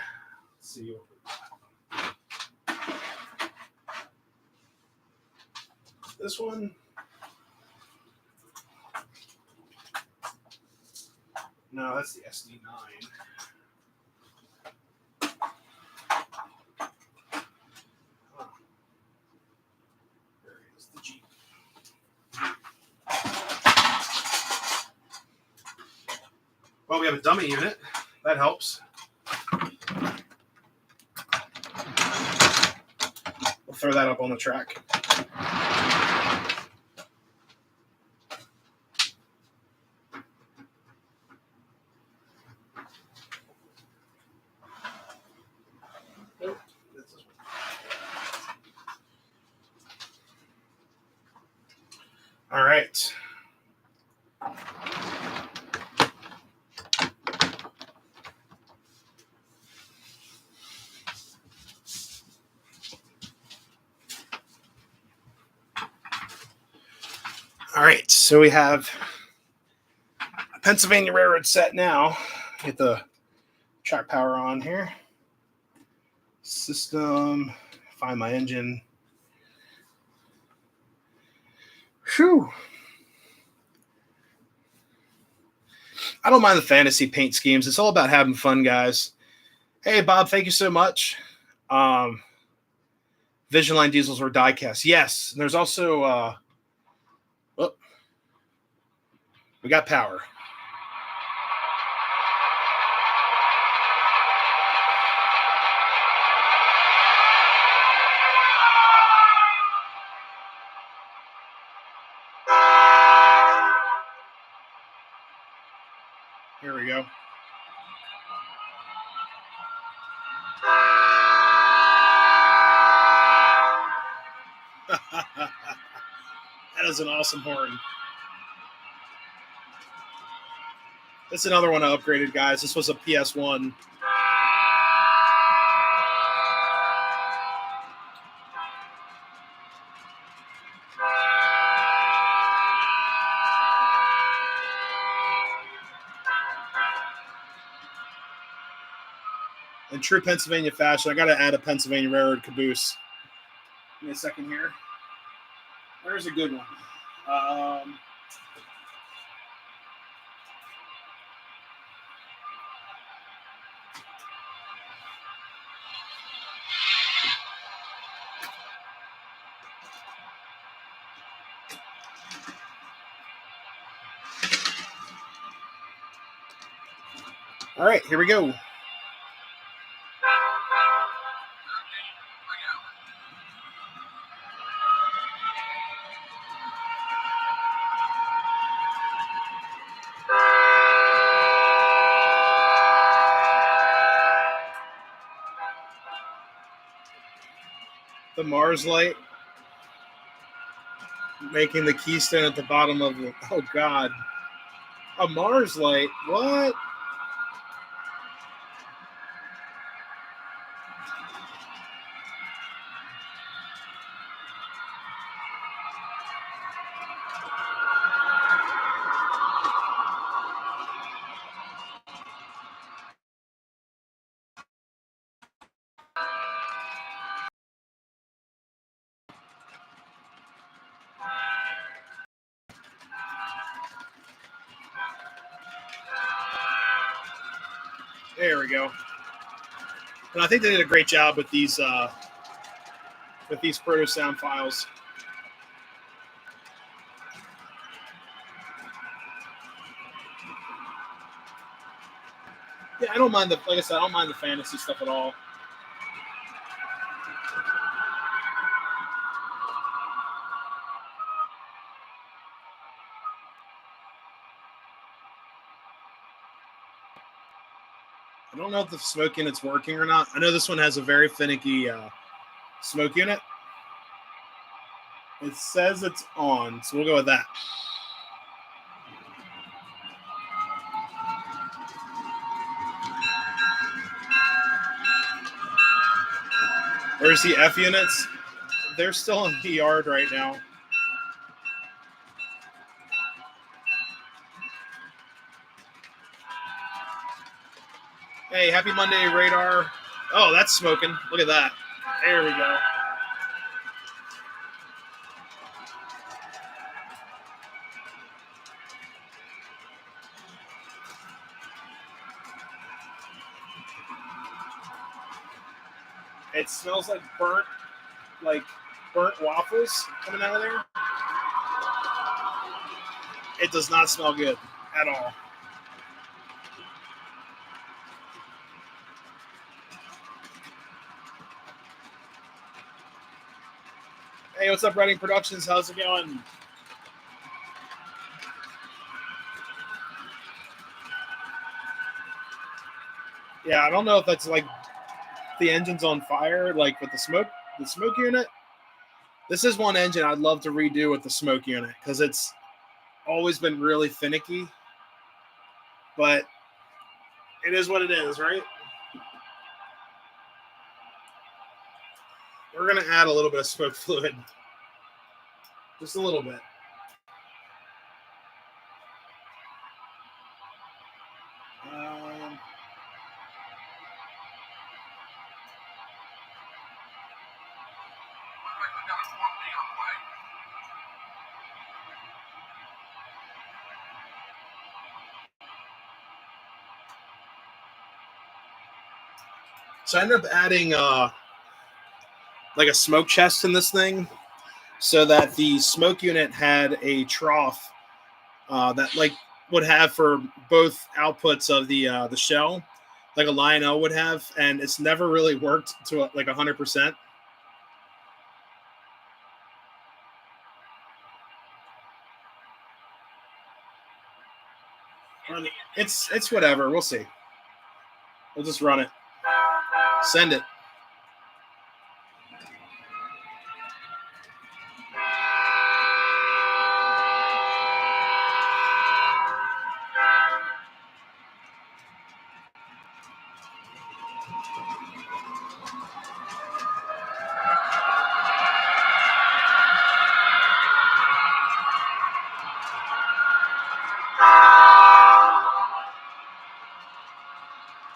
Let's see. This one. No, that's the SD9. Huh. There is the Jeep. Well, we have a dummy unit. That helps. We'll throw that up on the track. All right. All right, so we have a Pennsylvania Railroad set now. Get the track power on here. System, find my engine. Whew. I don't mind the fantasy paint schemes. It's all about having fun, guys. Hey, Bob, thank you so much. Vision Line diesels were die-cast. Yes, and there's also we got power. Here we go. That is an awesome horn. This is another one I upgraded, guys. This was a PS1. In true Pennsylvania fashion, I got to add a Pennsylvania Railroad caboose. Give me a second here. There's a good one. All right, here we go. The Mars light making the keystone at the bottom of the. Oh God, a Mars light. What? There we go. And I think they did a great job with these Proto Sound files. Yeah, I don't mind like I said, I don't mind the fantasy stuff at all. I don't know if the smoke unit's working or not. I know this one has a very finicky smoke unit. It says it's on, so we'll go with that. Where's the F units? They're still in the yard right now. Hey, happy Monday, Radar. Oh, that's smoking. Look at that. There we go. It smells like burnt waffles coming out of there. It does not smell good at all. Hey, what's up, Reading Productions? How's it going? Yeah, I don't know if that's like the engine's on fire, like with the smoke unit. This is one engine I'd love to redo with the smoke unit because it's always been really finicky. But it is what it is, right? We're going to add a little bit of smoke fluid. Just a little bit. So I ended up adding like a smoke chest in this thing so that the smoke unit had a trough that like would have for both outputs of the shell, like a Lionel would have, and it's never really worked to like 100%. It's whatever. We'll see. We'll just run it. Send it.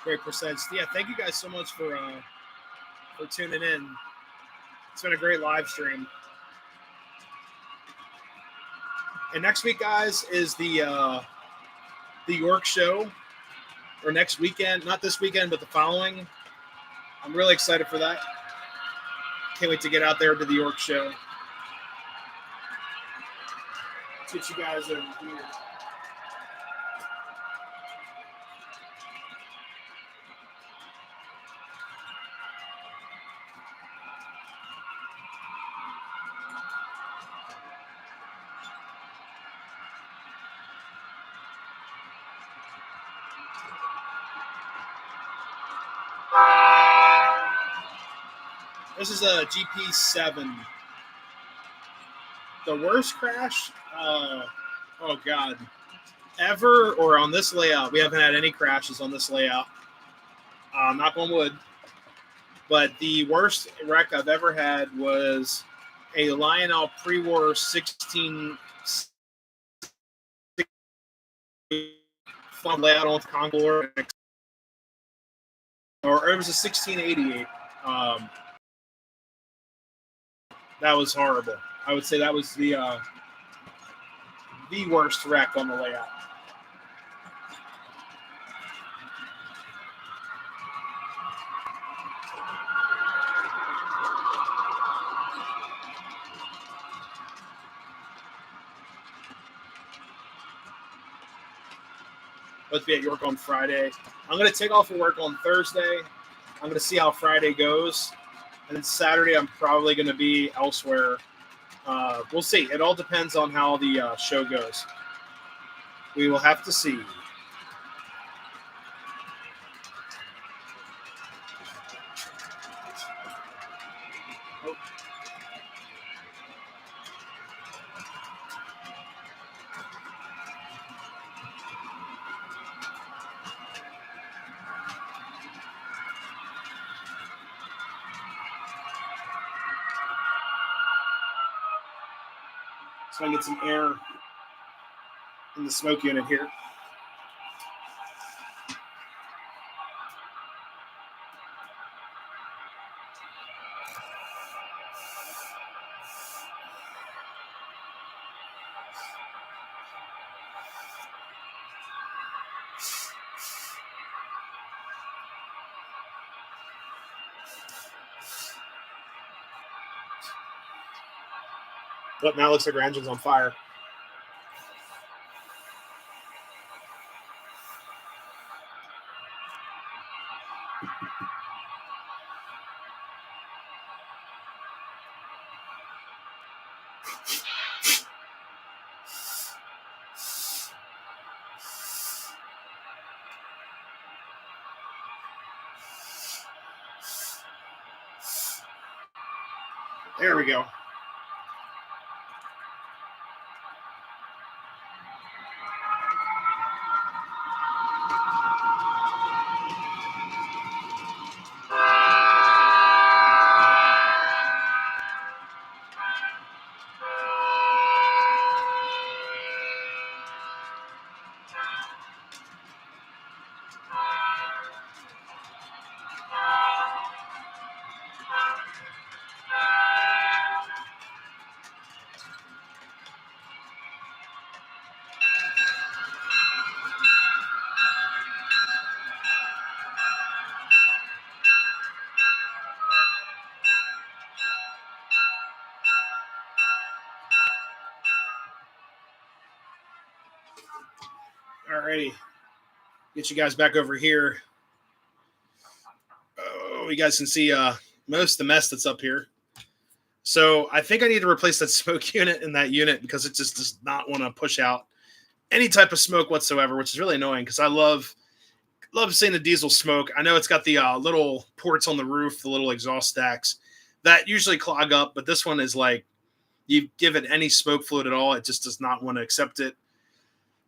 Great percent. Yeah, thank you guys so much for tuning in. It's been a great live stream. And next week, guys, is the York show, or next weekend. Not this weekend, but the following. I'm really excited for that. Can't wait to get out there to the York show. Let's get you guys over here. This is a GP7. The worst crash? Oh God. Ever or on this layout. We haven't had any crashes on this layout. Knock on wood. But the worst wreck I've ever had was a Lionel pre-war 16 fun layout on Conglor. Or it was a 1688. That was horrible. I would say that was the worst wreck on the layout. Let's be at York on Friday. I'm going to take off of work on Thursday. I'm going to see how Friday goes. And then Saturday, I'm probably going to be elsewhere. We'll see. It all depends on how the show goes. We will have to see. Oh. So I can get some air in the smoke unit here. But now it looks like our engine's on fire. There we go. Alrighty. Get you guys back over here. Oh, you guys can see most of the mess that's up here. So I think I need to replace that smoke unit in that unit because it just does not want to push out any type of smoke whatsoever, which is really annoying because I love seeing the diesel smoke. I know it's got the little ports on the roof, the little exhaust stacks that usually clog up, but this one is like you give it any smoke fluid at all, it just does not want to accept it.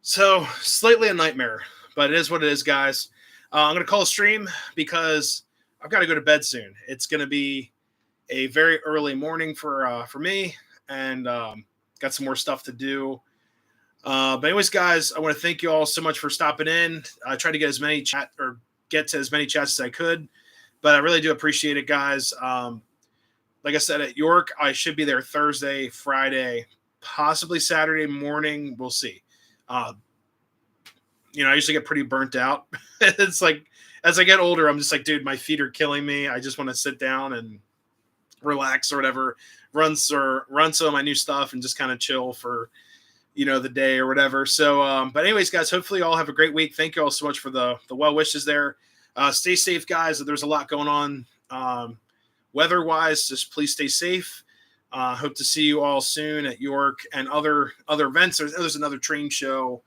So slightly a nightmare, but it is what it is, guys. I'm going to call a stream because I've got to go to bed soon. It's going to be a very early morning for me, and got some more stuff to do. But anyways, guys, I want to thank you all so much for stopping in. I tried to get get to as many chats as I could, but I really do appreciate it, guys. Like I said, at York, I should be there Thursday, Friday, possibly Saturday morning. We'll see. I usually get pretty burnt out. It's like as I get older, I'm just like, dude, my feet are killing me. I just want to sit down and relax or whatever, run some of my new stuff and just kind of chill for the day or whatever. So but anyways, guys, hopefully you all have a great week. Thank you all so much for the well wishes there. Stay safe, guys. There's a lot going on weather wise. Just please stay safe. Hope to see you all soon at York and other events. There's another train show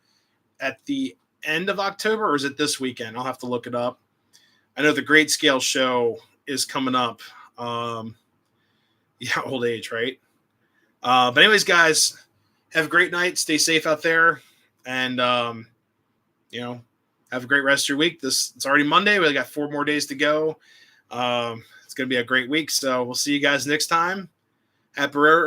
at the end of October, or is it this weekend? I'll have to look it up. I know the Great Scale Show is coming up. Old age, right? But anyways, guys, have a great night. Stay safe out there, and have a great rest of your week. It's already Monday. We got 4 more days to go. It's going to be a great week. So we'll see you guys next time at Barrera